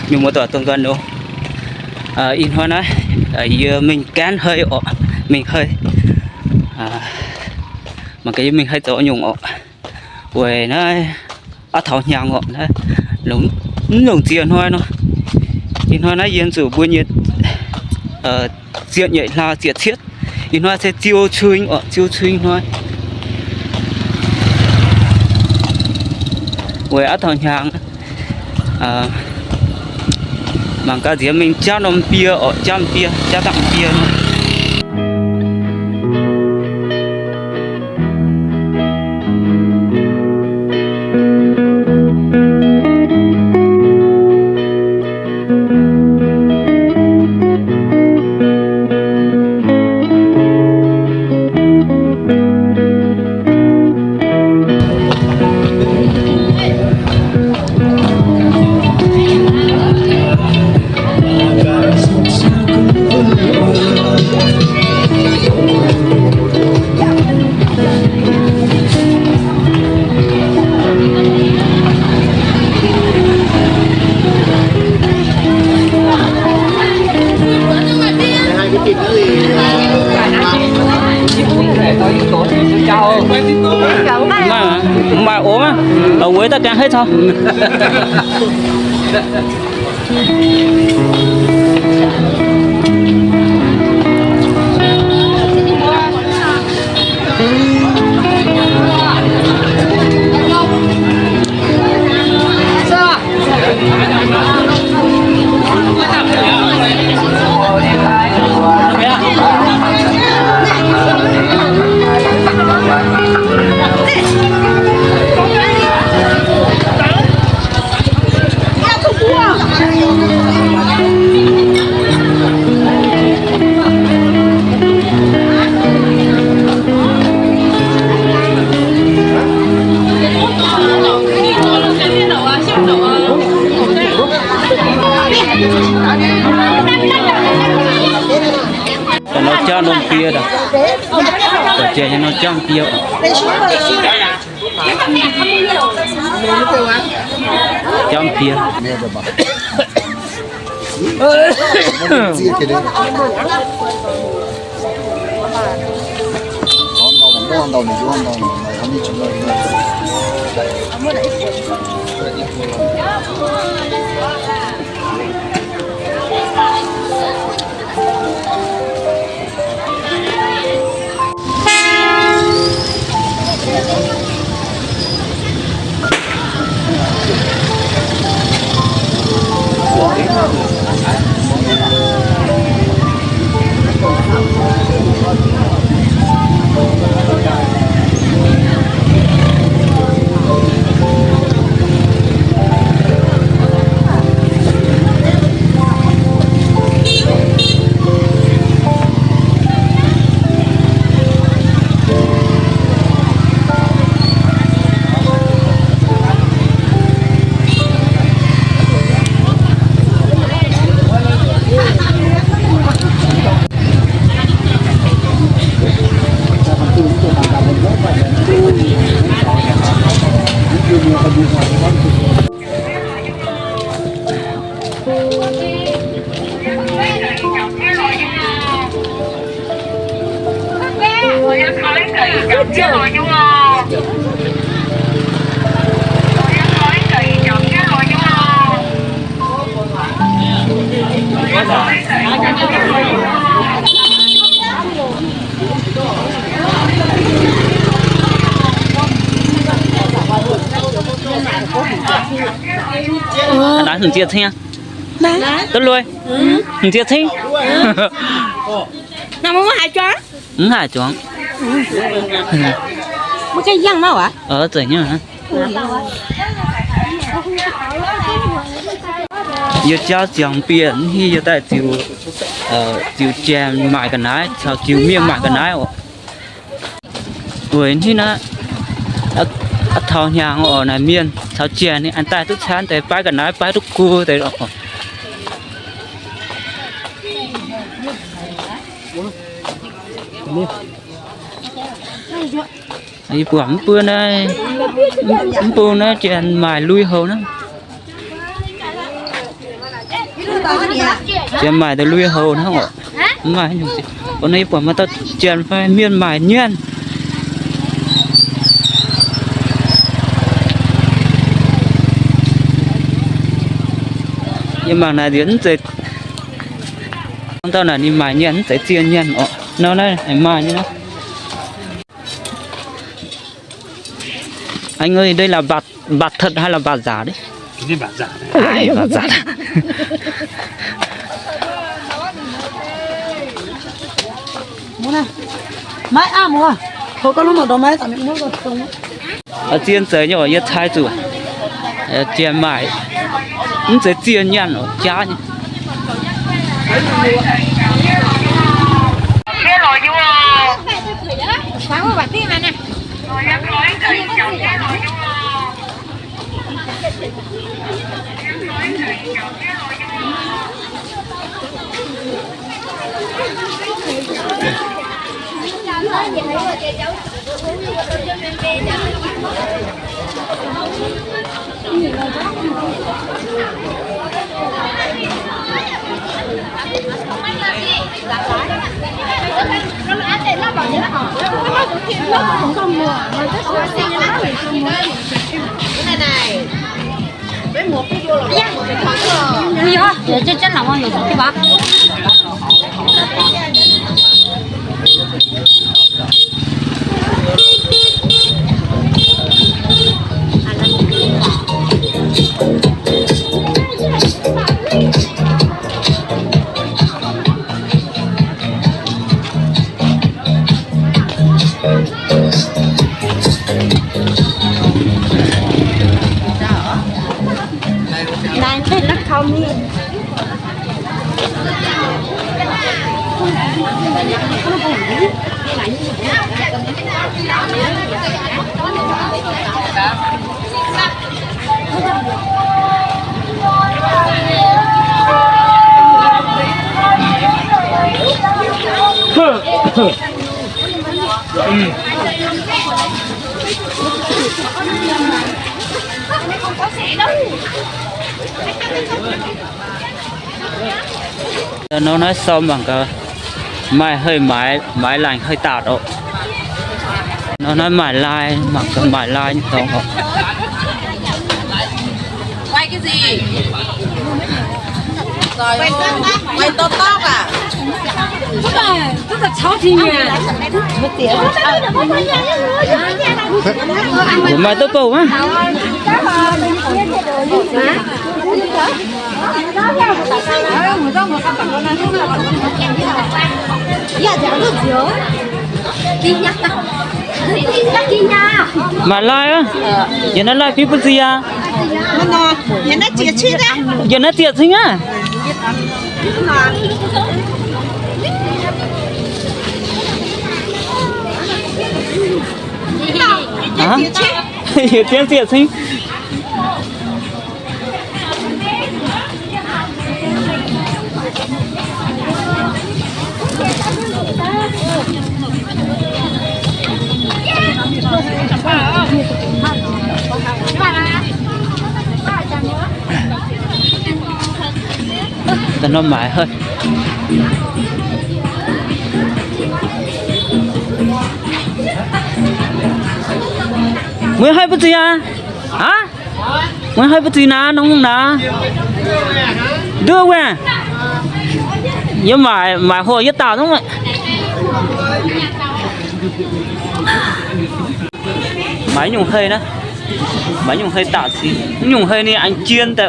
nhưng mà tỏ tuần gần đâu in hoa nói giờ mình cán hơi ọ mình hơi mà cái mình hơi tổ nhung ọ quê nó ở thảo nhà ngọ nó lúng tiền hoa nó in hoa nói yên sử buôn nhiệt diện nhảy là diệt thiết in hoa sẽ tiêu chuyên ọ tiêu chuyên thôi quê ở thảo nhà bằng cái gì mình cho nó bia ở trăm bia cho tặng bia luôn. Mà ốm á, ở Quế ta càng hết sao? Nó cho nông kia đâu, để chơi cho nó trong kia, trong kia. Đã thường chia thế tất luôn thường chia thế nào muốn hai chó hai chó một cái răng đâu ạ rồi nhá giờ cho chồng biển khi giờ tại chiều chèn mại cái nái sao chiều miếng mại cái nái rồi thì nó thao nhà ở này miên sao chèn thì anh ta tức chán tới bãi cái nái bãi tức cua tới đó đi bấm bữa này bữa nó chèn mài lui hầu nó chén mài từ lui hầu nó ngọ mài nhung gì con này bỏ mà tao chén phải miên mài nhiên nhưng mà này đến rồi tao là đi mài nhiên sẽ chiên nhiên nó đây phải mài như nó anh ơi đây là bạt thật hay là bạt giả đấy cái bản giả ai bạt giả Mai à mua. Thôi có lúc mà đồ mai tao mua rồi không. ở chiên tới nhỏ nhất hai chủ chiên mài cũng sẽ chiên nhiên ở cha nhỉ Sáng qua bát tiền này nè. Nhiều á, để chân lòng nhiều cái bác. Này tên nó không đi. nó nói xong bằng cái mài hơi mái lành hơi tạt độ nó nói mài lai mặc cái mài lai như thế không Quay cái gì? Rồi quay top tóc à? Tức là cháu thì nhà. Một tiếng. của mài tốt bầu á mài lai á giờ nó lai phí bút gì à Nhà nó chia chi đấy. giờ nó tiệt sinh á hả giờ tiếng tiệt sinh tao nó mãi hơi mới hai bữa gì à hả mới hai bữa gì nè nó không nè đưa qua nhưng mà hồi với tao đúng không máy nhung hơi đó máy nhung hơi tạt gì nhung hơi này anh chiên tại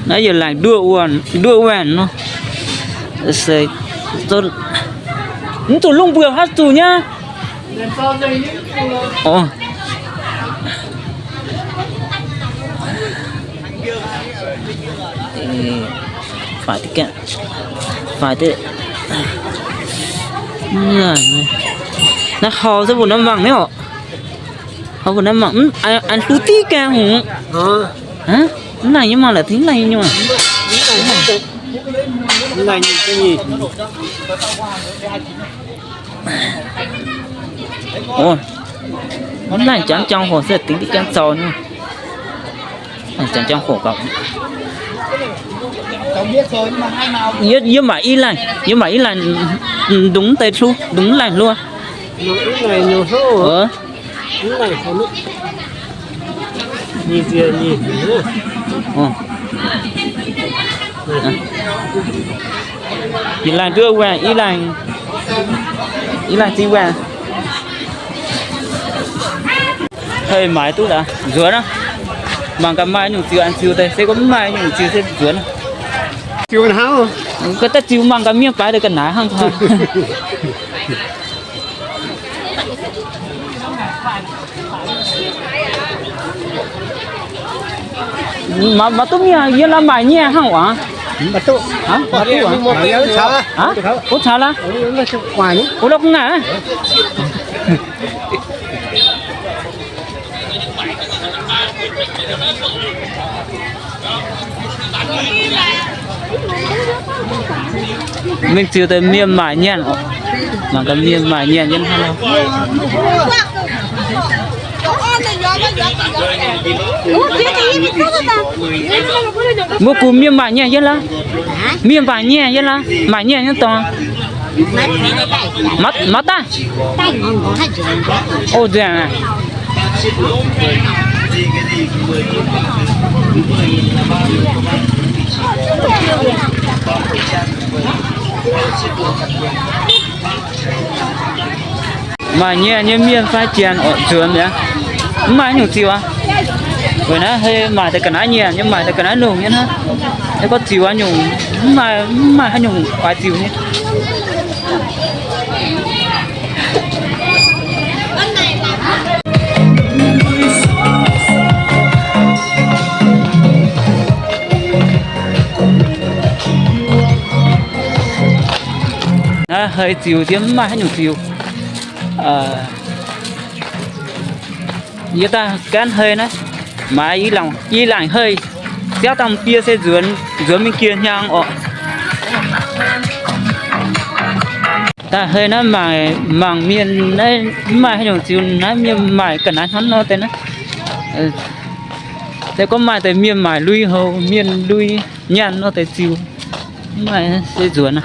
nãy giờ lại đưa uẩn nó xây tôi lung vừa hát tù nhá ồ phải thế kìa phải thế nó khó sẽ buồn nó vàng đấy họ họ buồn nó vàng anh tú tí kìa hả hả này nhưng mà là thế này nhưng mà này nhìn cái gì ôi này chẳng trong hồ sơ tính đi can sò nữa chẳng trong khổ cộng Cháu biết rồi nhưng mà hai màu nhưng mà ý là đúng tê su đúng lành luôn những này nhiều số những này có nước nhìn kia nhìn nữa ý là đưa qua ý là chi qua thời mãi tôi đã rửa đó bằng cả mai nhung chiều ăn chiều đây sẽ có mai nhung chiều sẽ rửa đó chiều nào cái ta chiều mang cả miếng cái được cần nái không thôi mà tôi nghe yên là mày nghe hả quả mà tôi hả mà tôi một cái hả út sao lá ngoài nữa út đâu cũng nè mình chưa tới miếng mải nhện mà cái miếng mải nhện nhân hay đâu mua cùm miếng mải nhện nhân là miếng mải nhện nhân là mải nhện nhân to mắt ta ô thế à mà nhẹ như miên phải chèn ở trường nhá mà nhiều chiều à rồi nó hơi mà thì cái nái nhẹ nhưng mà thì cái nái lùng nhá ha thế có chiều anh nhung mà anh nhung phải chiều nhé hơi chiều chứ mà hay nhiều chiều người ta cán hơi nó mà ý lòng hơi kéo tầm kia sẽ dướn bên kia nhang ọ ta hơi nó mà màng miền đấy mà hay nhiều chiều nó miền mải cần ăn hắn nó tên nó thế có mải tới miền mải lui hầu miền lui nhàn nó tới chiều mà sẽ dướn à